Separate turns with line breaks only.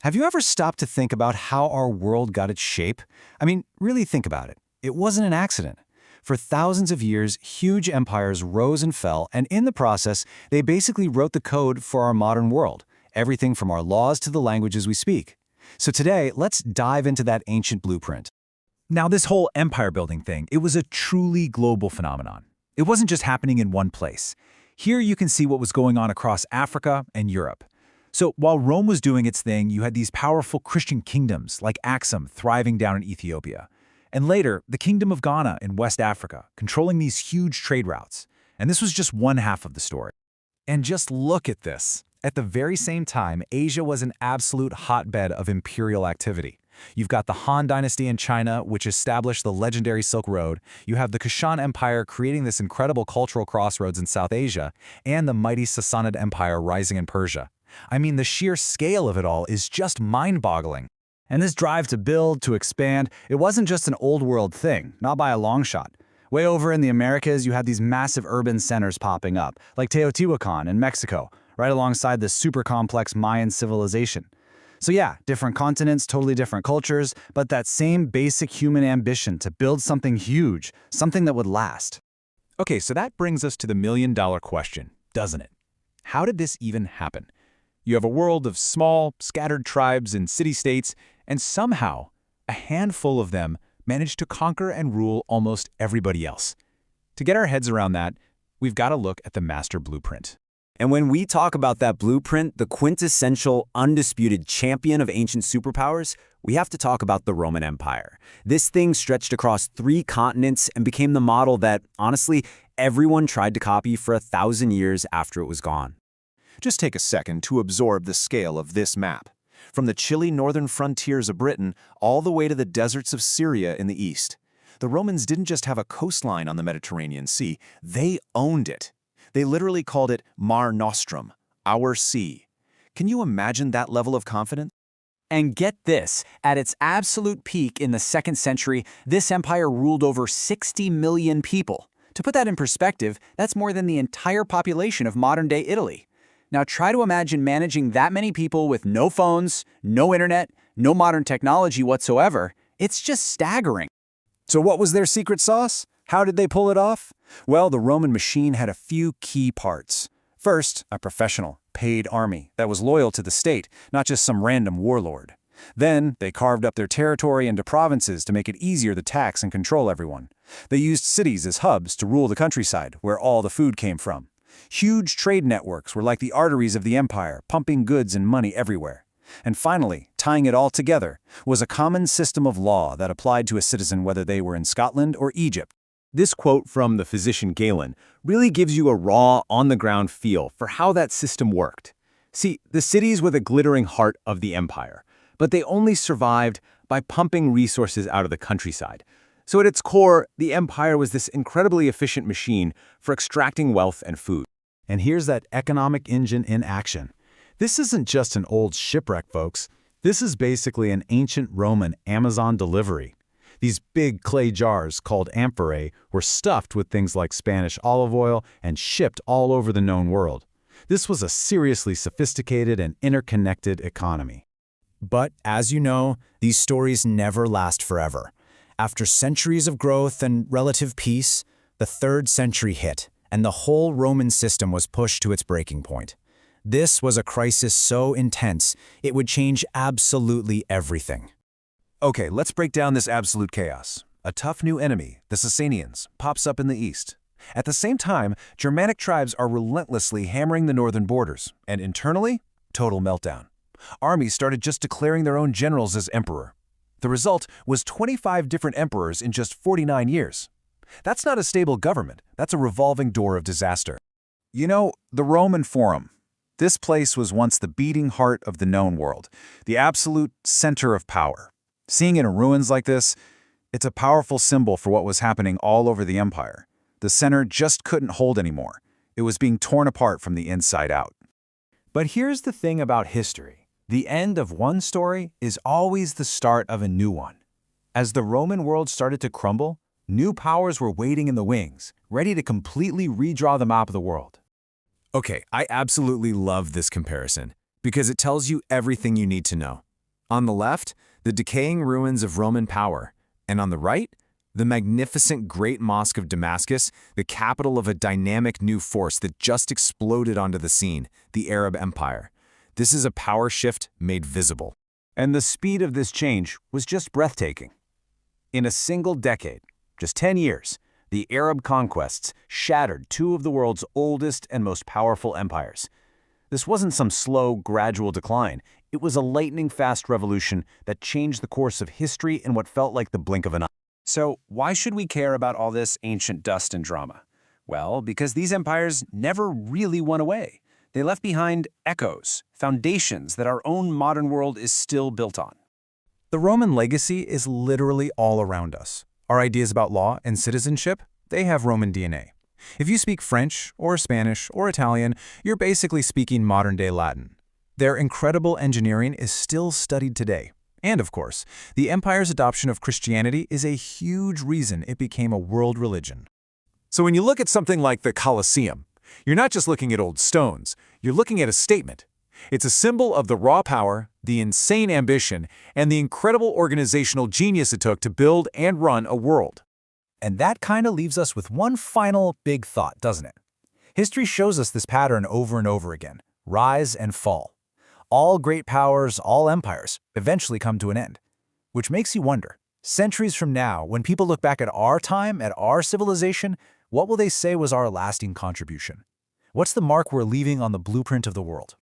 Have you ever stopped to think about how our world got its shape? I mean, really think about it. It wasn't an accident. For thousands of years, huge empires rose and fell, and in the process, they basically wrote the code for our modern world, everything from our laws to the languages we speak. So today, let's dive into that ancient blueprint.
Now, this whole empire building thing, it was a truly global phenomenon. It wasn't just happening in one place. Here you can see what was going on across Africa and Europe. So while Rome was doing its thing, you had these powerful Christian kingdoms like Axum thriving down in Ethiopia. And later, the Kingdom of Ghana in West Africa, controlling these huge trade routes. And this was just one half of the story. And just look at this. At the very same time, Asia was an absolute hotbed of imperial activity. You've got the Han Dynasty in China, which established the legendary Silk Road. You have the Kushan Empire creating this incredible cultural crossroads in South Asia, and the mighty Sassanid Empire rising in Persia. I mean, the sheer scale of it all is just mind-boggling. And this drive to build, to expand, it wasn't just an old world thing, not by a long shot. Way over in the Americas, you had these massive urban centers popping up, like Teotihuacan in Mexico, right alongside this super complex Mayan civilization. So yeah, different continents, totally different cultures, but that same basic human ambition to build something huge, something that would last.
Okay, so that brings us to the million-dollar question, doesn't it? How did this even happen? You have a world of small, scattered tribes and city-states, and somehow, a handful of them managed to conquer and rule almost everybody else. To get our heads around that, we've got to look at the master blueprint.
And when we talk about that blueprint, the quintessential, undisputed champion of ancient superpowers, we have to talk about the Roman Empire. This thing stretched across 3 continents and became the model that, honestly, everyone tried to copy for 1,000 years after it was gone.
Just take a second to absorb the scale of this map. From the chilly northern frontiers of Britain all the way to the deserts of Syria in the east. The Romans didn't just have a coastline on the Mediterranean Sea, they owned it. They literally called it Mare Nostrum, our sea. Can you imagine that level of confidence?
And get this, at its absolute peak in the 2nd century, this empire ruled over 60 million people. To put that in perspective, that's more than the entire population of modern-day Italy. Now try to imagine managing that many people with no phones, no internet, no modern technology whatsoever. It's just staggering.
So what was their secret sauce? How did they pull it off? Well, the Roman machine had a few key parts. First, a professional, paid army that was loyal to the state, not just some random warlord. Then, they carved up their territory into provinces to make it easier to tax and control everyone. They used cities as hubs to rule the countryside, where all the food came from. Huge trade networks were like the arteries of the empire, pumping goods and money everywhere. And finally, tying it all together, was a common system of law that applied to a citizen whether they were in Scotland or Egypt.
This quote from the physician Galen really gives you a raw, on-the-ground feel for how that system worked. See, the cities were the glittering heart of the empire, but they only survived by pumping resources out of the countryside. So at its core, the empire was this incredibly efficient machine for extracting wealth and food.
And here's that economic engine in action. This isn't just an old shipwreck, folks. This is basically an ancient Roman Amazon delivery. These big clay jars, called amphorae, were stuffed with things like Spanish olive oil and shipped all over the known world. This was a seriously sophisticated and interconnected economy.
But, as you know, these stories never last forever. After centuries of growth and relative peace, the 3rd century hit, and the whole Roman system was pushed to its breaking point. This was a crisis so intense, it would change absolutely everything.
Okay, let's break down this absolute chaos. A tough new enemy, the Sasanians, pops up in the east. At the same time, Germanic tribes are relentlessly hammering the northern borders, and internally, total meltdown. Armies started just declaring their own generals as emperor. The result was 25 different emperors in just 49 years. That's not a stable government, that's a revolving door of disaster.
You know, the Roman Forum. This place was once the beating heart of the known world, the absolute center of power. Seeing it in ruins like this, it's a powerful symbol for what was happening all over the empire. The center just couldn't hold anymore. It was being torn apart from the inside out.
But here's the thing about history. The end of one story is always the start of a new one. As the Roman world started to crumble, new powers were waiting in the wings, ready to completely redraw the map of the world.
Okay, I absolutely love this comparison because it tells you everything you need to know. On the left, the decaying ruins of Roman power, and on the right, the magnificent Great Mosque of Damascus, the capital of a dynamic new force that just exploded onto the scene, the Arab Empire. This is a power shift made visible. And the speed of this change was just breathtaking. In a single decade, just 10 years, the Arab conquests shattered two of the world's oldest and most powerful empires. This wasn't some slow, gradual decline. It was a lightning-fast revolution that changed the course of history in what felt like the blink of an eye. So why should we care about all this ancient dust and drama? Well, because these empires never really went away. They left behind echoes, foundations that our own modern world is still built on.
The Roman legacy is literally all around us. Our ideas about law and citizenship, they have Roman DNA. If you speak French or Spanish or Italian, you're basically speaking modern-day Latin. Their incredible engineering is still studied today. And of course, the empire's adoption of Christianity is a huge reason it became a world religion.
So when you look at something like the Colosseum, you're not just looking at old stones, you're looking at a statement. It's a symbol of the raw power, the insane ambition, and the incredible organizational genius it took to build and run a world.
And that kind of leaves us with one final big thought, doesn't it? History shows us this pattern over and over again: rise and fall. All great powers, all empires, eventually come to an end. Which makes you wonder, centuries from now, when people look back at our time, at our civilization, what will they say was our lasting contribution? What's the mark we're leaving on the blueprint of the world?